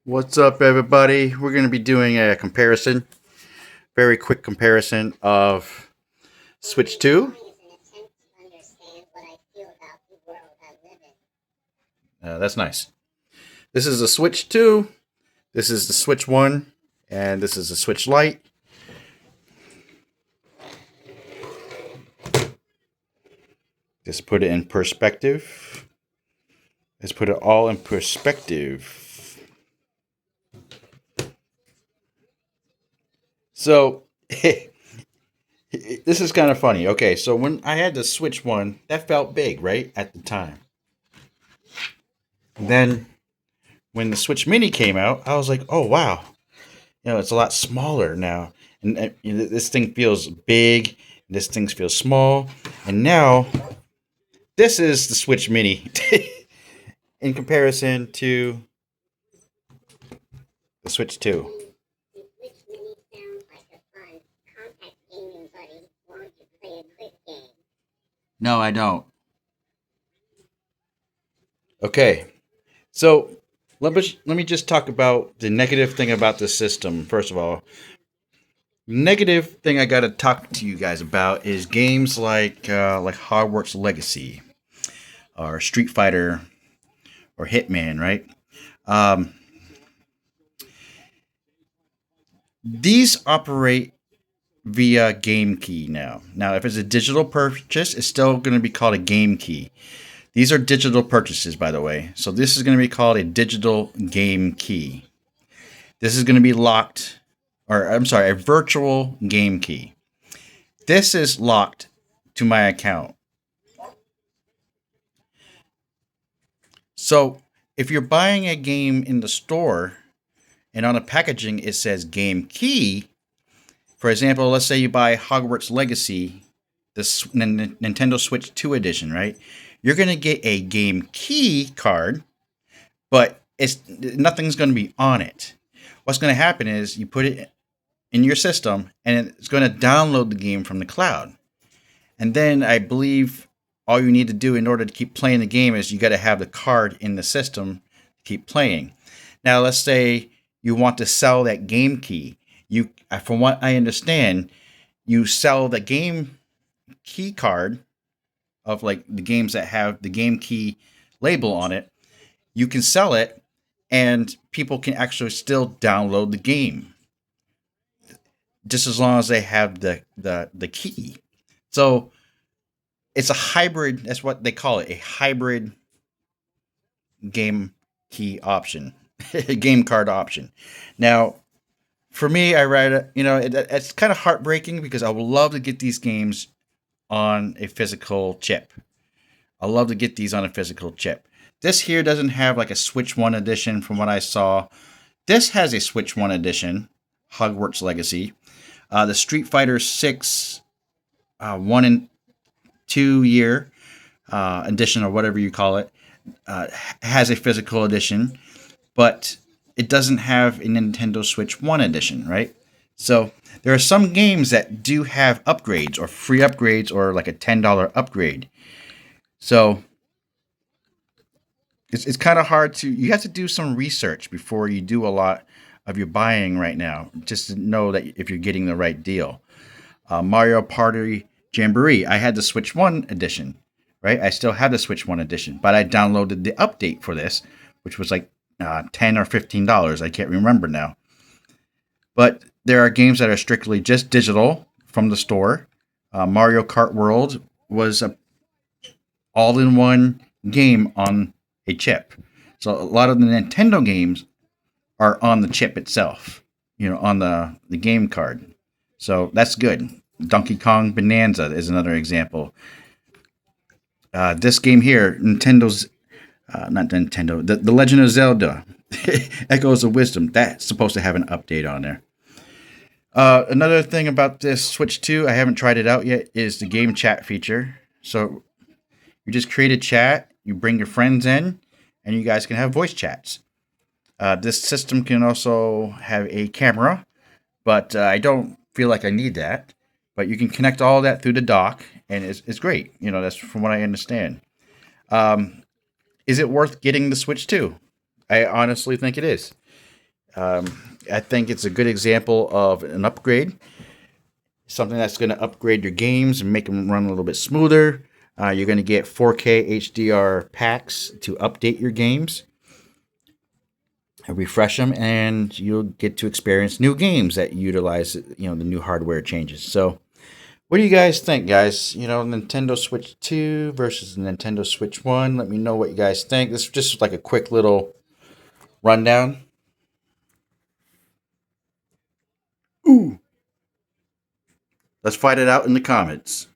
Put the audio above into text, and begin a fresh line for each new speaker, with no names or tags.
What's up, everybody? We're going to be doing a comparison, very quick comparison of Switch 2. That's nice. This is the Switch 2, this is the Switch 1, and this is the Switch Lite. Just put it in perspective. Let's put it all in perspective. So, this is kind of funny. Okay, so when I had the Switch 1, that felt big, right? At the time. Then when the Switch Mini came out, I was like, "Oh wow, it's a lot smaller now." And this thing feels big. This thing feels small. And now this is the Switch Mini in comparison to the Switch 2. No, I don't. Okay, so let me just talk about the negative thing about the system. First of all, negative thing I got to talk to you guys about is games like Hogwarts Legacy or Street Fighter or Hitman, right? Um, these operate via game key now. Now, if it's a digital purchase, it's still going to be called a game key. These are digital purchases, by the way. So this is going to be called a digital game key. This is going to be locked, or I'm sorry, a virtual game key. This is locked to my account. So if you're buying a game in the store and on the packaging it says game key, for example, let's say you buy Hogwarts Legacy, the Nintendo Switch 2 edition, right? You're going to get a game key card, but nothing's going to be on it. What's going to happen is you put it in your system and it's going to download the game from the cloud. And then I believe all you need to do in order to keep playing the game is you got to have the card in the system to keep playing. Now, let's say you want to sell that game key. From what I understand, you sell the game key card of like the games that have the game key label on it. You can sell it, and people can actually still download the game, just as long as they have the key. So it's a hybrid. That's what they call it, a hybrid game key option, game card option. Now, for me, I write it. It's kind of heartbreaking because I would love to get these games on a physical chip. I love to get these on a physical chip. This here doesn't have like a Switch 1 edition from what I saw. This has a Switch 1 edition, Hogwarts Legacy. The Street Fighter 6 1 and 2 year edition, or whatever you call it, has a physical edition, but it doesn't have a Nintendo Switch 1 edition, right? So there are some games that do have upgrades or free upgrades or like a $10 upgrade. So it's kind of hard you have to do some research before you do a lot of your buying right now, just to know that if you're getting the right deal. Mario Party Jamboree, I had the Switch 1 edition, right? I still have the Switch 1 edition, but I downloaded the update for this, which was like $10 or $15. I can't remember now. But there are games that are strictly just digital from the store. Mario Kart World was a all-in-one game on a chip. So a lot of the Nintendo games are on the chip itself, on the game card. So that's good. Donkey Kong Bonanza is another example. This game here, Nintendo's, not Nintendo, the Legend of Zelda, Echoes of Wisdom, that's supposed to have an update on there. Another thing about this Switch 2, I haven't tried it out yet, is the game chat feature. So you just create a chat, you bring your friends in, and you guys can have voice chats. This system can also have a camera, but I don't feel like I need that. But you can connect all that through the dock, and it's great. That's from what I understand. Is it worth getting the Switch 2? I honestly think it is. I think it's a good example of an upgrade, something that's going to upgrade your games and make them run a little bit smoother. You're going to get 4K HDR packs to update your games, refresh them, and you'll get to experience new games that utilize the new hardware changes. So, what do you guys think, guys? Nintendo Switch 2 versus Nintendo Switch 1. Let me know what you guys think. This is just like a quick little rundown. Ooh. Let's fight it out in the comments.